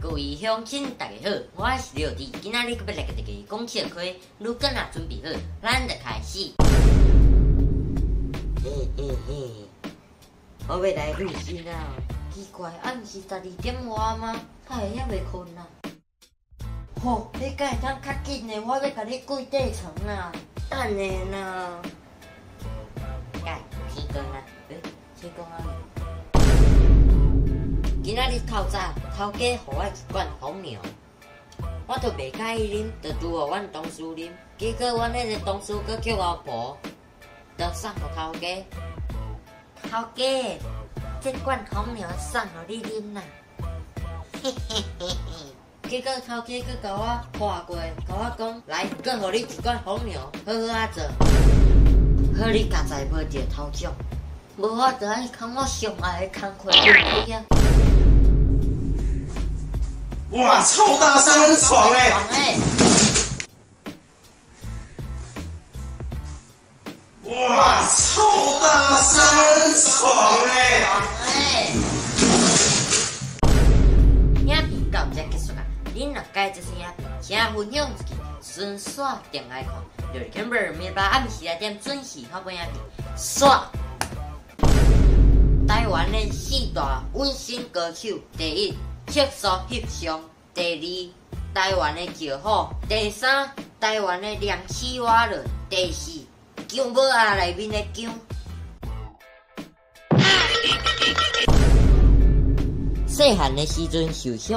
各位乡亲，大家好，我是廖弟，今仔日要来给大家讲笑话。如果若准备好，咱就开始。我要来录音啊！奇怪，暗时12点外吗？他会遐袂困啊？吼，你敢会当较紧的？我要甲你跪地床啊！等下呢？该天光啊！天光啊！今仔日透早，头家互我一罐红牛，我就袂介意啉，就拄互阮同事啉。结果阮迄个同事佫叫我婆，就送互头家。头家，这罐红牛送互你啉啦。嘿嘿嘿嘿。结果头家佫甲我看过，甲我讲，来，佫互你一罐红牛，好好啊做。好你家在无着头奖，无我就爱扛我上爱的工课入去啊。哇，超大声，很爽哎！哇，超大声，很爽哎！影片到这结束啦，恁若介这支影片，请分享一下，顺刷点爱看，就是 Camber 明白暗时点准时好本影片，刷。台湾的四大温馨歌手，第一。色素翕相，第二，台湾的石虎，第三，台湾的凉丝蛙卵，第四，姜母鸭内面的姜。细汉的时阵受伤。